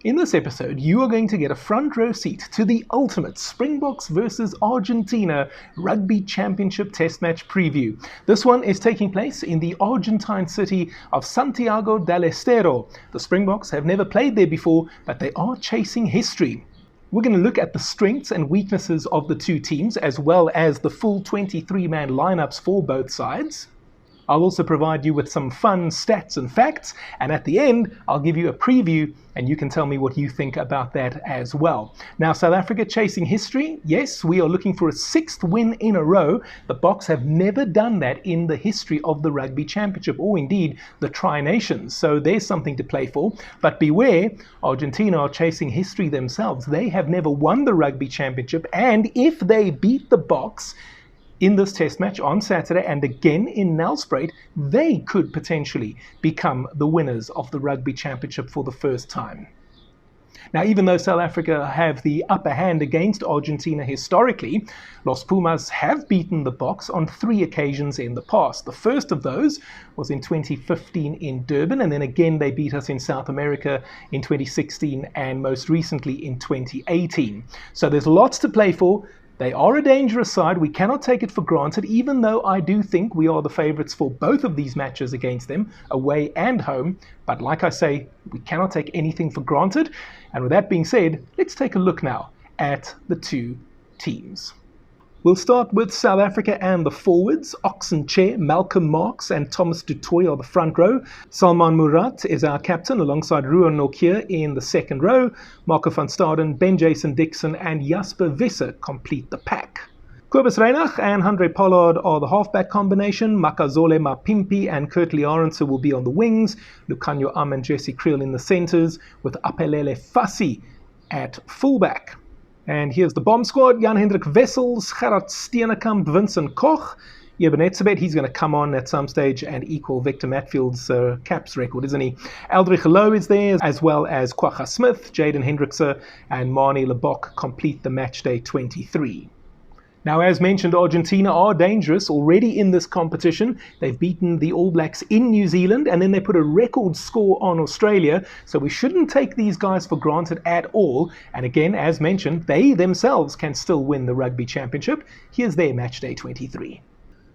In this episode, you are going to get a front row seat to the ultimate Springboks versus Argentina Rugby Championship Test Match preview. This one is taking place in the Argentine city of Santiago del Estero. The Springboks have never played there before, but they are chasing history. We're going to look at the strengths and weaknesses of the two teams, as well as the full 23-man lineups for both sides. I'll also provide you with some fun stats and facts, and at the end, I'll give you a preview, and you can tell me what you think about that as well. Now, South Africa chasing history. Yes, we are looking for a 6th win in a row. The Boks have never done that in the history of the Rugby Championship, or indeed the Tri-Nations, so there's something to play for. But beware, Argentina are chasing history themselves. They have never won the Rugby Championship, and if they beat the Boks in this test match on Saturday and again in Nelspruit, they could potentially become the winners of the Rugby Championship for the first time. Now, even though South Africa have the upper hand against Argentina historically, Los Pumas have beaten the Boks on 3 occasions in the past. The first of those was in 2015 in Durban, and then again they beat us in South America in 2016 and most recently in 2018. So there's lots to play for. They are a dangerous side. We cannot take it for granted, even though I do think we are the favourites for both of these matches against them, away and home. But like I say, we cannot take anything for granted. And with that being said, let's take a look now at the two teams. We'll start with South Africa and the forwards. Oxenchair, Malcolm Marx and Thomas du Toit are the front row. Salman Murat is our captain alongside Ruan Nortje in the second row. Marco van Staden, Ben Jason Dixon and Jasper Visser complete the pack. Kobus Reinach and Andre Pollard are the halfback combination. Makazole Mapimpi and Kurt Liarense will be on the wings. Lucanio Am and Jesse Creel in the centres, with Apelele Fassi at fullback. And here's the bomb squad: Jan-Hendrik Wessels, Gerard Steenekamp, Vincent Koch, Eben Etzebeth, he's going to come on at some stage and equal Victor Matfield's caps record, isn't he? Eldrich Lowe is there, as well as Kwagga Smith, Jaden Hendrickse and Marnie Lebok complete the matchday 23. Now, as mentioned, Argentina are dangerous already in this competition. They've beaten the All Blacks in New Zealand, and then they put a record score on Australia. So we shouldn't take these guys for granted at all. And again, as mentioned, they themselves can still win the Rugby Championship. Here's their matchday 23.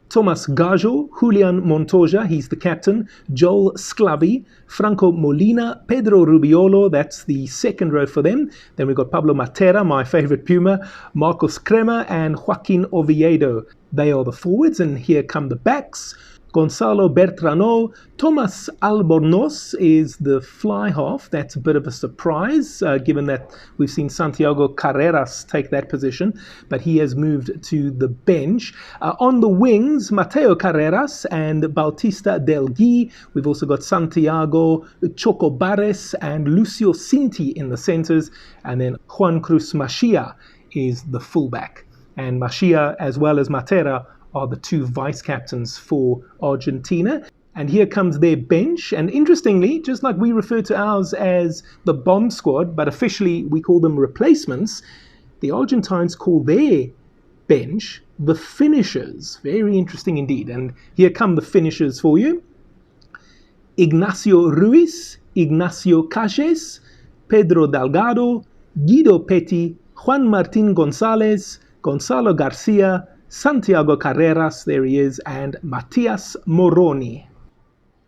Thomas Gajo, Julian Montoya, he's the captain, Joel Sclavi, Franco Molina, Pedro Rubiolo, that's the second row for them. Then we've got Pablo Matera, my favorite Puma, Marcos Kremer and Joaquin Oviedo. They are the forwards, and here come the backs. Gonzalo Bertrano, Thomas Albornoz is the fly half. That's a bit of a surprise, given that we've seen Santiago Carreras take that position, but he has moved to the bench. On the wings, Mateo Carreras and Bautista Del Gui. We've also got Santiago Chocobares and Lucio Cinti in the centres, and then Juan Cruz Machia is the fullback. And Machia, as well as Matera, are the 2 vice-captains for Argentina. And here comes their bench. And interestingly, just like we refer to ours as the bomb squad, but officially we call them replacements, the Argentines call their bench the finishers. Very interesting indeed. And here come the finishers for you. Ignacio Ruiz, Ignacio Caches, Pedro Delgado, Guido Petty, Juan Martin Gonzalez, Gonzalo Garcia, Santiago Carreras, there he is, and Matias Moroni.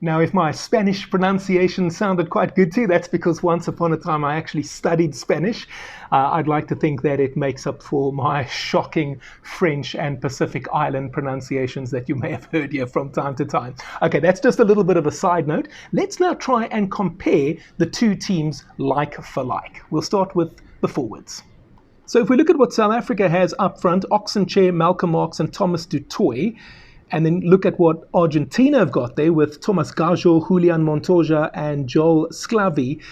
Now, if my Spanish pronunciation sounded quite good to you, that's because once upon a time I actually studied Spanish. I'd like to think that it makes up for my shocking French and Pacific Island pronunciations that you may have heard here from time to time. Okay, that's just a little bit of a side note. Let's now try and compare the two teams like for like. We'll start with the forwards. So if we look at what South Africa has up front, Oxenchair, Malcolm Marx and Thomas du Toit, and then look at what Argentina have got there with Thomas Gajo, Julian Montoya and Joel Sclavi.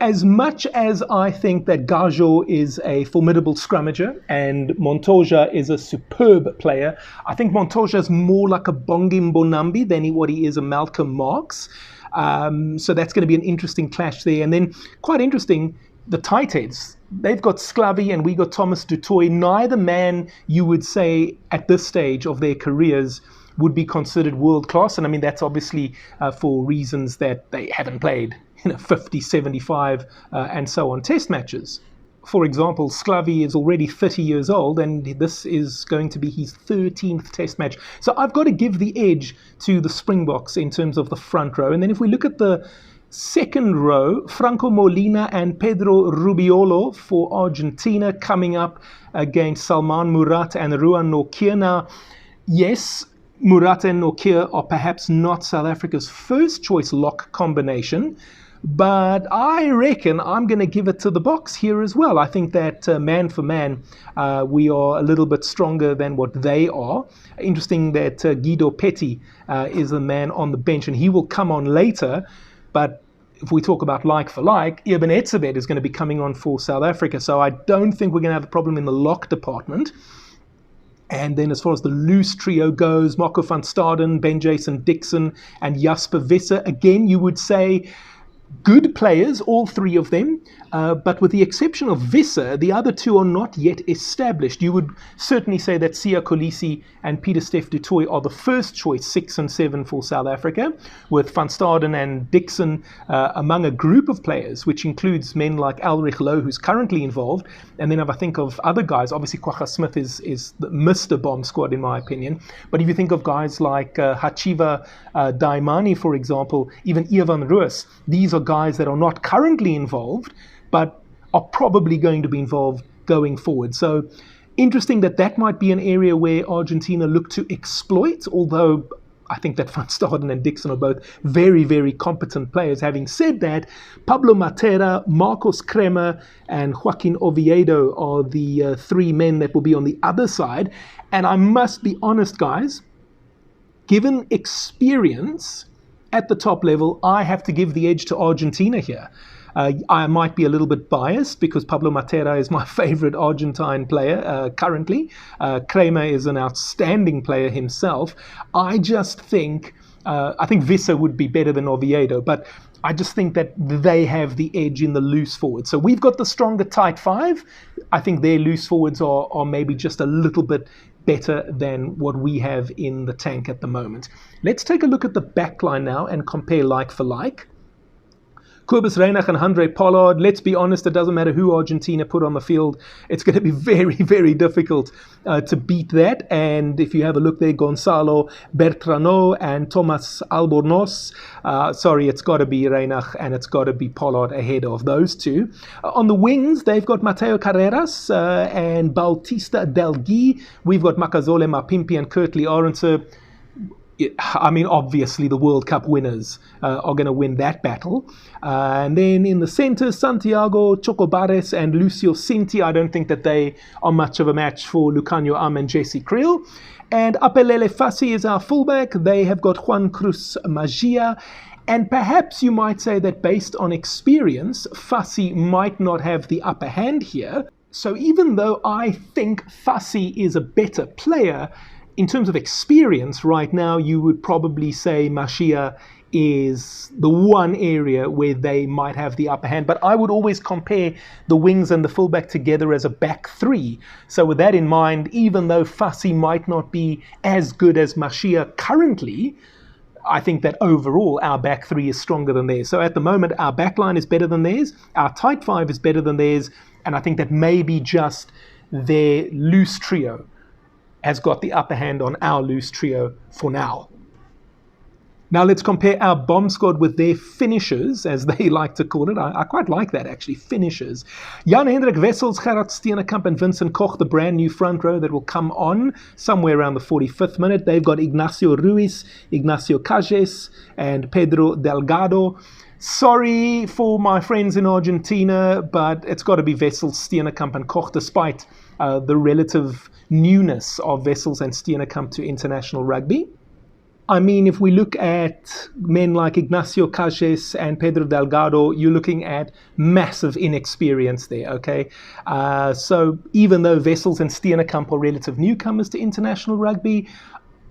As much as I think that Gajo is a formidable scrummager and Montoya is a superb player, I think Montoya is more like a Bongi Mbonambi than what he is a Malcolm Marx. So that's going to be an interesting clash there. And then quite interesting, the tight heads. They've got Sclavi and we got Thomas du Toit. Neither man, you would say, at this stage of their careers would be considered world class. And I mean, that's obviously for reasons that they haven't played 50, 75, and so on test matches. For example, Sclavi is already 30 years old, and this is going to be his 13th test match. So I've got to give the edge to the Springboks in terms of the front row. And then if we look at the second row, Franco Molina and Pedro Rubiolo for Argentina coming up against Salman Murat and Ruan Nortje. Now, yes, Murat and Nortje are perhaps not South Africa's first choice lock combination, but I reckon I'm going to give it to the Boks here as well. I think that man for man, we are a little bit stronger than what they are. Interesting that Guido Petty is the man on the bench, and he will come on later. But if we talk about like for like, Eben Etzebeth is going to be coming on for South Africa. So I don't think we're going to have a problem in the lock department. And then as far as the loose trio goes, Marco van Staden, Ben Jason Dixon, and Jasper Visser, again, you would say good players, all three of them, but with the exception of Visser, the other two are not yet established. You would certainly say that Siya Kolisi and Pieter-Steph du Toit are the first choice 6 and 7 for South Africa, with Van Staden and Dixon among a group of players, which includes men like Ulrich Loh, who's currently involved. And then if I think of other guys, obviously Kwagga Smith is the Mr. Bomb Squad in my opinion. But if you think of guys like Hachiva Daimani, for example, even Ivan Roos, these are guys that are not currently involved, but are probably going to be involved going forward. So interesting that might be an area where Argentina look to exploit, although I think that Van Staden and Dixon are both very, very competent players. Having said that, Pablo Matera, Marcos Kremer, and Joaquin Oviedo are the three men that will be on the other side. And I must be honest, guys, given experience at the top level, I have to give the edge to Argentina here. I might be a little bit biased because Pablo Matera is my favorite Argentine player currently. Kramer is an outstanding player himself. I just think, Visser would be better than Oviedo, but I just think that they have the edge in the loose forwards. So we've got the stronger tight five. I think their loose forwards are maybe just a little bit better than what we have in the tank at the moment. Let's take a look at the back line now and compare like for like. Kobus Reinach and Handré Pollard, let's be honest, it doesn't matter who Argentina put on the field. It's going to be very, very difficult to beat that. And if you have a look there, Gonzalo Bertrano and Thomas Albornoz, it's got to be Reinach and it's got to be Pollard ahead of those two. On the wings, they've got Mateo Carreras and Bautista Delgui. We've got Makazole Mapimpi and Kurtley Arendse. I mean, obviously the World Cup winners are going to win that battle. And then in the center, Santiago, Chocobares and Lucio Cinti. I don't think that they are much of a match for Lucanio Am and Jesse Creel. And Apelele Fassi is our fullback. They have got Juan Cruz Magia. And perhaps you might say that based on experience, Fassi might not have the upper hand here. So even though I think Fassi is a better player, in terms of experience right now, you would probably say Mashia is the one area where they might have the upper hand. But I would always compare the wings and the fullback together as a back three. So with that in mind, even though Fassi might not be as good as Mashia currently, I think that overall our back three is stronger than theirs. So at the moment, our back line is better than theirs. Our tight five is better than theirs. And I think that maybe just their loose trio has got the upper hand on our loose trio for now. Now let's compare our bomb squad with their finishers, as they like to call it. I quite like that, actually, finishers. Jan-Hendrik Wessels, Gerard Steenekamp and Vincent Koch, the brand new front row that will come on somewhere around the 45th minute. They've got Ignacio Ruiz, Ignacio Cages, and Pedro Delgado. Sorry for my friends in Argentina, but it's got to be Wessels, Steenekamp and Koch, despite the relative newness of Wessels and Steenekamp to international rugby. I mean, if we look at men like Ignacio Cages and Pedro Delgado, you're looking at massive inexperience there, okay? So even though Wessels and Steenekamp are relative newcomers to international rugby,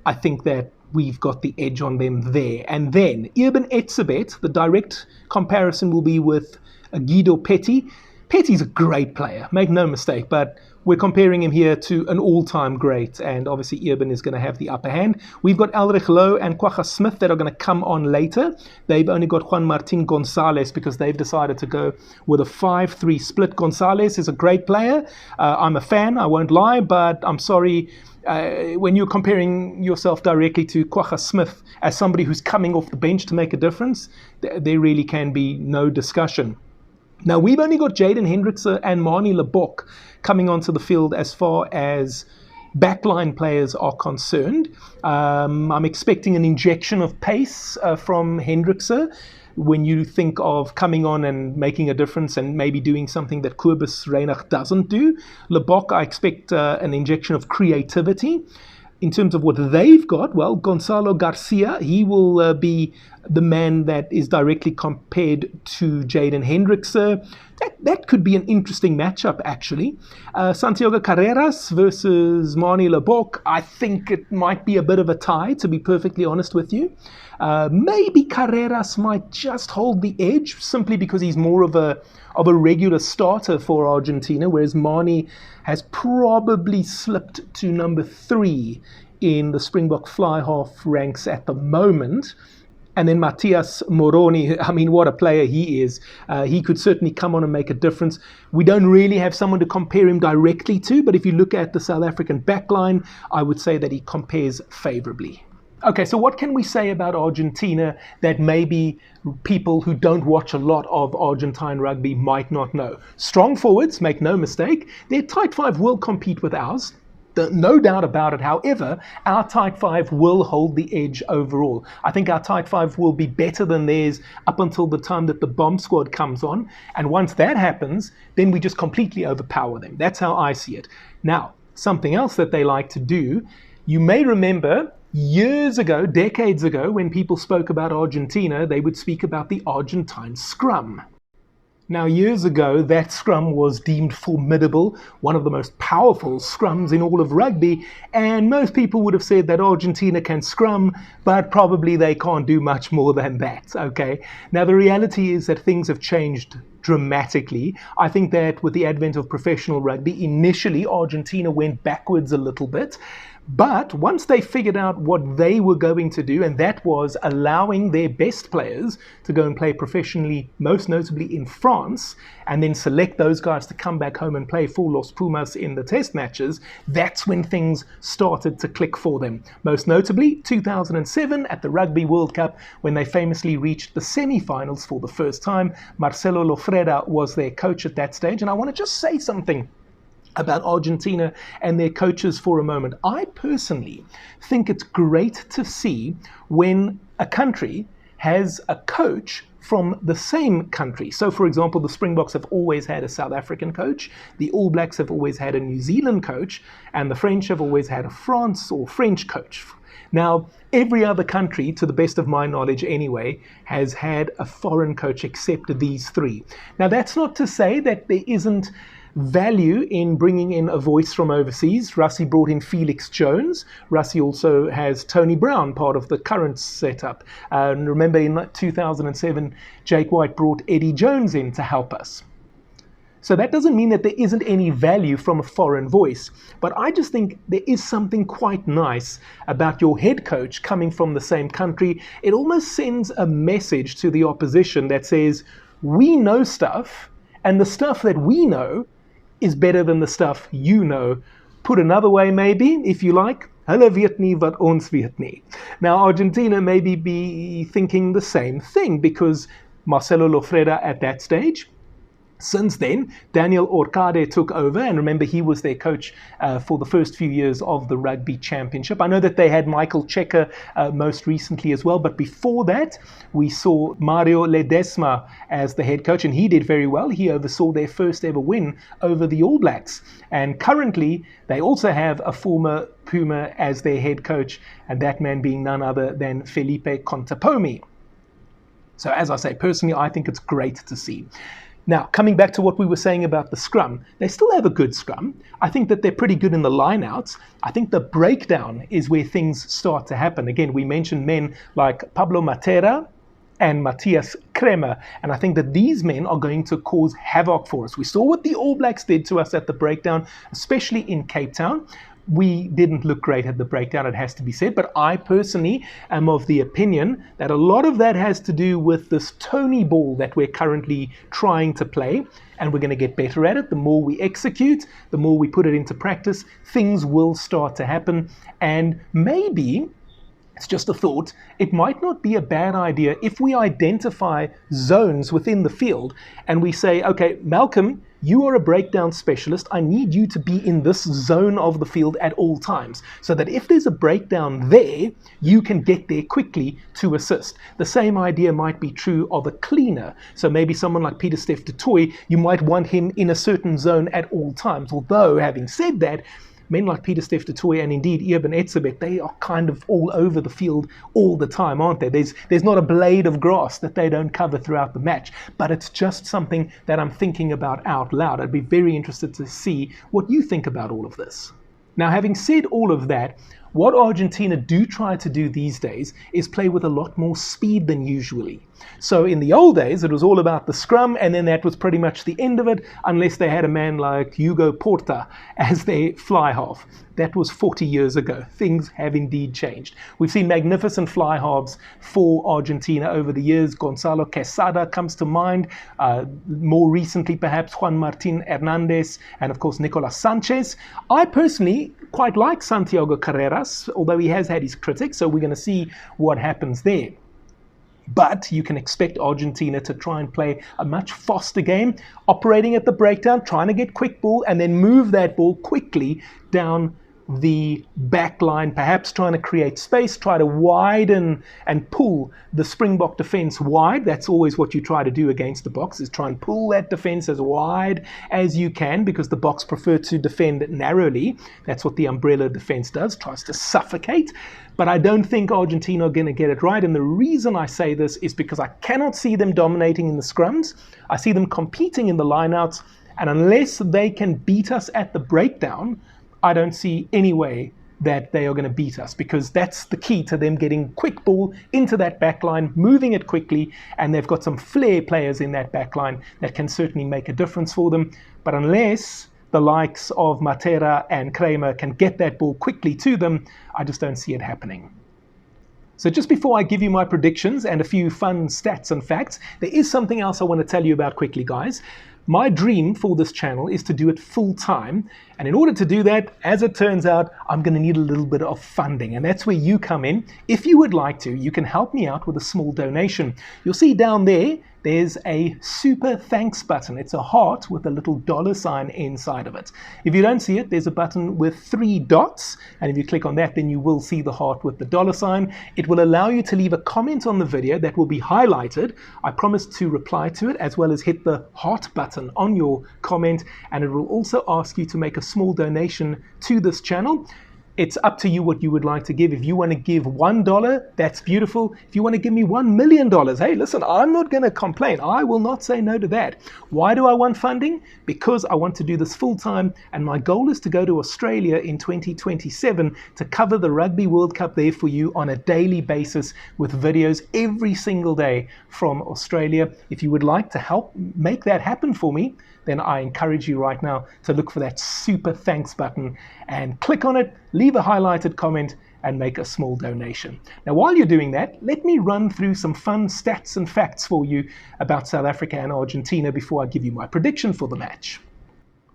I think that we've got the edge on them there. And then Eben Etzebeth, the direct comparison will be with Guido Petty. Petty's a great player, make no mistake, but we're comparing him here to an all-time great, and obviously Eben is going to have the upper hand. We've got Elrich Lowe and Quagga Smith that are going to come on later. They've only got Juan Martin Gonzalez because they've decided to go with a 5-3 split. Gonzalez is a great player. I'm a fan, I won't lie, but I'm sorry, when you're comparing yourself directly to Quagga Smith as somebody who's coming off the bench to make a difference, there really can be no discussion. Now, we've only got Jaden Hendrickse and Manie Lebok coming onto the field as far as backline players are concerned. I'm expecting an injection of pace from Hendrickse when you think of coming on and making a difference and maybe doing something that Kobus Reinach doesn't do. Lebok, I expect an injection of creativity. In terms of what they've got, well, Gonzalo Garcia, he will be the man that is directly compared to Jaden Hendrickse. That could be an interesting matchup, actually. Santiago Carreras versus Manie Lebok, I think it might be a bit of a tie, to be perfectly honest with you. Maybe Carreras might just hold the edge, simply because he's more of a regular starter for Argentina, whereas Manie has probably slipped to number 3 in the Springbok fly-half ranks at the moment. And then Matias Moroni, I mean, what a player he is. He could certainly come on and make a difference. We don't really have someone to compare him directly to, but if you look at the South African backline, I would say that he compares favorably. Okay, so what can we say about Argentina that maybe people who don't watch a lot of Argentine rugby might not know? Strong forwards, make no mistake. Their tight five will compete with ours. No doubt about it. However, our tight five will hold the edge overall. I think our tight five will be better than theirs up until the time that the bomb squad comes on. And once that happens, then we just completely overpower them. That's how I see it. Now, something else that they like to do, you may remember years ago, decades ago, when people spoke about Argentina, they would speak about the Argentine scrum. Now, years ago, that scrum was deemed formidable, one of the most powerful scrums in all of rugby, and most people would have said that Argentina can scrum, but probably they can't do much more than that, okay? Now, the reality is that things have changed dramatically. I think that with the advent of professional rugby, initially Argentina went backwards a little bit. But once they figured out what they were going to do, and that was allowing their best players to go and play professionally, most notably in France, and then select those guys to come back home and play for Los Pumas in the test matches, that's when things started to click for them. Most notably, 2007 at the Rugby World Cup, when they famously reached the semi-finals for the first time. Marcelo Lofreda was their coach at that stage, and I want to just say something about Argentina and their coaches for a moment. I personally think it's great to see when a country has a coach from the same country. So, for example, the Springboks have always had a South African coach, the All Blacks have always had a New Zealand coach, and the French have always had a France or French coach. Now, every other country, to the best of my knowledge anyway, has had a foreign coach except these 3. Now, that's not to say that there isn't value in bringing in a voice from overseas. Rassie brought in Felix Jones. Rassie also has Tony Brown, part of the current setup. Remember in 2007, Jake White brought Eddie Jones in to help us. So that doesn't mean that there isn't any value from a foreign voice. But I just think there is something quite nice about your head coach coming from the same country. It almost sends a message to the opposition that says, we know stuff, and the stuff that we know is better than the stuff you know. Put another way, maybe, if you like, hulle weet nie wat ons weet nie. Now, Argentina maybe be thinking the same thing, because Marcelo Lofreda at that stage, since then, Daniel Orcade took over, and remember, he was their coach for the first few years of the Rugby Championship. I know that they had Michael Checker most recently as well, but before that, we saw Mario Ledesma as the head coach, and he did very well. He oversaw their first ever win over the All Blacks. And currently, they also have a former Puma as their head coach, and that man being none other than Felipe Contepomi. So as I say, personally, I think it's great to see. Now, coming back to what we were saying about the scrum, they still have a good scrum. I think that they're pretty good in the line-outs. I think the breakdown is where things start to happen. Again, we mentioned men like Pablo Matera, and Matthias Kremer. And I think that these men are going to cause havoc for us. We saw what the All Blacks did to us at the breakdown, especially in Cape Town. We didn't look great at the breakdown, it has to be said, but I personally am of the opinion that a lot of that has to do with this Tony ball that we're currently trying to play, and we're going to get better at it. The more we execute, the more we put it into practice, things will start to happen, and maybe, it's just a thought, it might not be a bad idea if we identify zones within the field and we say, okay, Malcolm, you are a breakdown specialist. I need you to be in this zone of the field at all times so that if there's a breakdown there, you can get there quickly to assist. The same idea might be true of a cleaner. So maybe someone like Pieter-Steph du Toit, you might want him in a certain zone at all times. Although, having said that, men like Pieter-Steph du Toit and indeed Eben Etzebeth, they are kind of all over the field all the time, aren't they? There's not a blade of grass that they don't cover throughout the match, but it's just something that I'm thinking about out loud. I'd be very interested to see what you think about all of this. Now, having said all of that, what Argentina do try to do these days is play with a lot more speed than usually. So in the old days, it was all about the scrum, and then that was pretty much the end of it, unless they had a man like Hugo Porta as their fly half. That was 40 years ago. Things have indeed changed. We've seen magnificent fly halves for Argentina over the years. Gonzalo Quesada comes to mind. More recently, perhaps Juan Martin Hernandez, and of course Nicolas Sanchez. I personally quite like Santiago Carreras, although he has had his critics, so we're going to see what happens there. But you can expect Argentina to try and play a much faster game, operating at the breakdown, trying to get quick ball, and then move that ball quickly down the back line, perhaps trying to create space, try to widen and pull the Springbok defense wide. That's always what you try to do against the Boks, is try and pull that defense as wide as you can, because the Boks prefer to defend narrowly. That's what the umbrella defense does, tries to suffocate. But I don't think Argentina are going to get it right. And the reason I say this is because I cannot see them dominating in the scrums. I see them competing in the lineouts. And unless they can beat us at the breakdown, I don't see any way that they are going to beat us, because that's the key to them getting quick ball into that back line, moving it quickly, and they've got some flair players in that back line that can certainly make a difference for them. But unless the likes of Matera and Kramer can get that ball quickly to them, I just don't see it happening. So just before I give you my predictions and a few fun stats and facts, there is something else I want to tell you about quickly, guys. My dream for this channel is to do it full time. And in order to do that, as it turns out, I'm going to need a little bit of funding. And that's where you come in. If you would like to, you can help me out with a small donation. You'll see down there, there's a super thanks button. It's a heart with a little $ inside of it. If you don't see it, there's a button with 3 dots. And if you click on that, then you will see the heart with the $. It will allow you to leave a comment on the video that will be highlighted. I promise to reply to it, as well as hit the heart button on your comment. And it will also ask you to make a small donation to this channel. It's up to you what you would like to give. If you want to give $1, that's beautiful. If you want to give me $1 million, hey, listen, I'm not going to complain. I will not say no to that. Why do I want funding? Because I want to do this full time, and my goal is to go to Australia in 2027 to cover the Rugby World Cup there for you on a daily basis with videos every single day from Australia. If you would like to help make that happen for me, then I encourage you right now to look for that super thanks button and click on it, leave a highlighted comment, and make a small donation. Now, while you're doing that, let me run through some fun stats and facts for you about South Africa and Argentina before I give you my prediction for the match.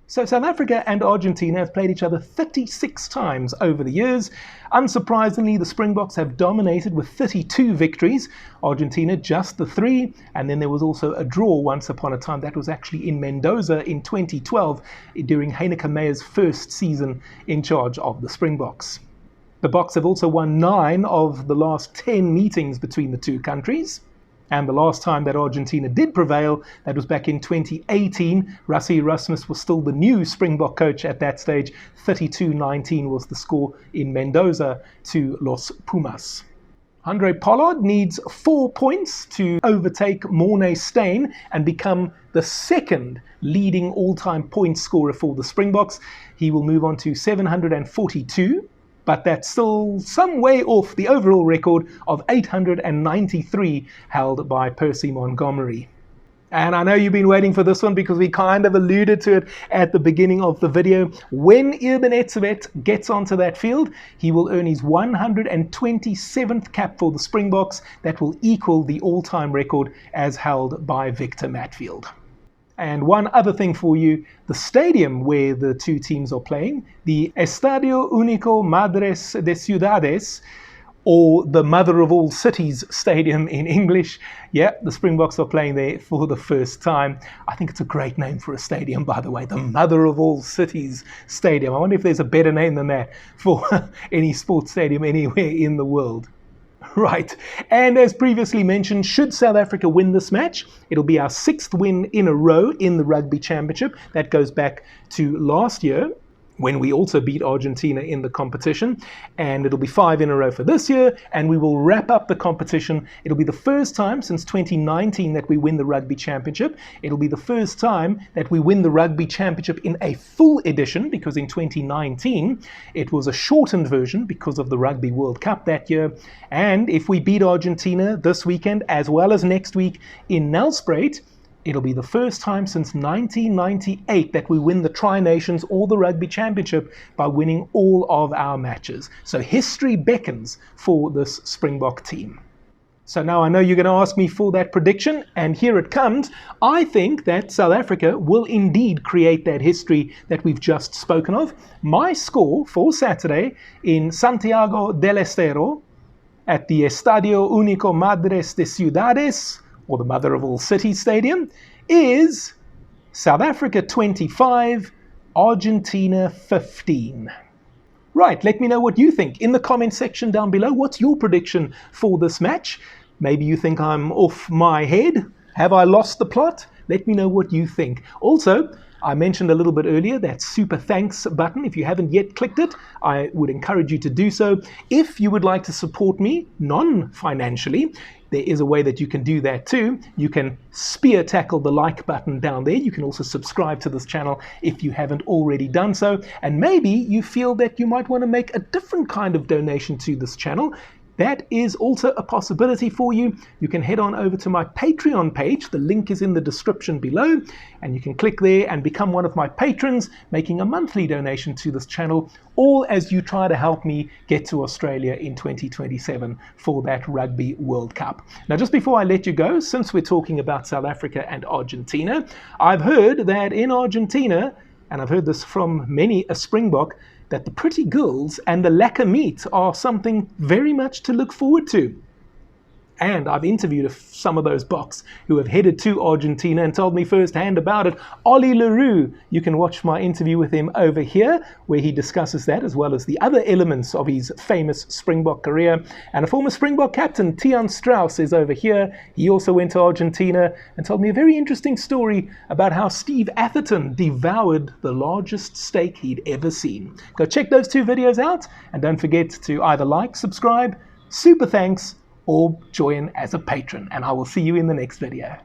So South Africa and Argentina have played each other 36 times over the years. Unsurprisingly, the Springboks have dominated with 32 victories. Argentina just the 3, and then there was also a draw once upon a time. That was actually in Mendoza in 2012 during Heineke Meyer's first season in charge of the Springboks. The Boks have also won 9 of the last 10 meetings between the two countries. And the last time that Argentina did prevail, that was back in 2018. Rassie Erasmus was still the new Springbok coach at that stage. 32-19 was the score in Mendoza to Los Pumas. Handré Pollard needs 4 points to overtake Morné Steyn and become the second leading all-time point scorer for the Springboks. He will move on to 742. but that's still some way off the overall record of 893 held by Percy Montgomery. And I know you've been waiting for this one because we kind of alluded to it at the beginning of the video. When Eben Etzebeth gets onto that field, he will earn his 127th cap for the Springboks. That will equal the all-time record as held by Victor Matfield. And one other thing for you, the stadium where the two teams are playing, the Estadio Único Madres de Ciudades, or the Mother of All Cities Stadium in English. Yeah, the Springboks are playing there for the first time. I think it's a great name for a stadium, by the way, the Mother of All Cities Stadium. I wonder if there's a better name than that for any sports stadium anywhere in the world. Right, and as previously mentioned, should South Africa win this match, it'll be our 6th win in a row in the Rugby Championship. That goes back to last year, when we also beat Argentina in the competition, and it'll be 5 in a row for this year, and we will wrap up the competition. It'll be the first time since 2019 that we win the Rugby Championship. It'll be the first time that we win the Rugby Championship in a full edition, because in 2019 it was a shortened version because of the Rugby World Cup that year. And if we beat Argentina this weekend as well as next week in Nelspruit, it'll be the first time since 1998 that we win the Tri-Nations or the Rugby Championship by winning all of our matches. So history beckons for this Springbok team. So now I know you're going to ask me for that prediction, and here it comes. I think that South Africa will indeed create that history that we've just spoken of. My score for Saturday in Santiago del Estero at the Estadio Único Madres de Ciudades, or the Mother of All Cities Stadium, is South Africa 25, Argentina 15. Right, let me know what you think in the comment section down below. What's your prediction for this match? Maybe you think I'm off my head. Have I lost the plot? Let me know what you think. Also, I mentioned a little bit earlier that super thanks button. If you haven't yet clicked it, I would encourage you to do so. If you would like to support me non-financially, there is a way that you can do that too. You can spear tackle the like button down there. You can also subscribe to this channel if you haven't already done so. And maybe you feel that you might want to make a different kind of donation to this channel. That is also a possibility for you. You can head on over to my Patreon page. The link is in the description below, and you can click there and become one of my patrons, making a monthly donation to this channel, all as you try to help me get to Australia in 2027 for that Rugby World Cup. Now, just before I let you go, since we're talking about South Africa and Argentina, I've heard that in Argentina, and I've heard this from many a Springbok, that the pretty girls and the lekker meat are something very much to look forward to. And I've interviewed some of those Boks who have headed to Argentina and told me firsthand about it. Ollie Leroux, you can watch my interview with him over here, where he discusses that as well as the other elements of his famous Springbok career. And a former Springbok captain, Tiaan Strauss, is over here. He also went to Argentina and told me a very interesting story about how Steve Atherton devoured the largest steak he'd ever seen. Go check those 2 videos out, and don't forget to either like, subscribe, super thanks, or join as a patron, and I will see you in the next video.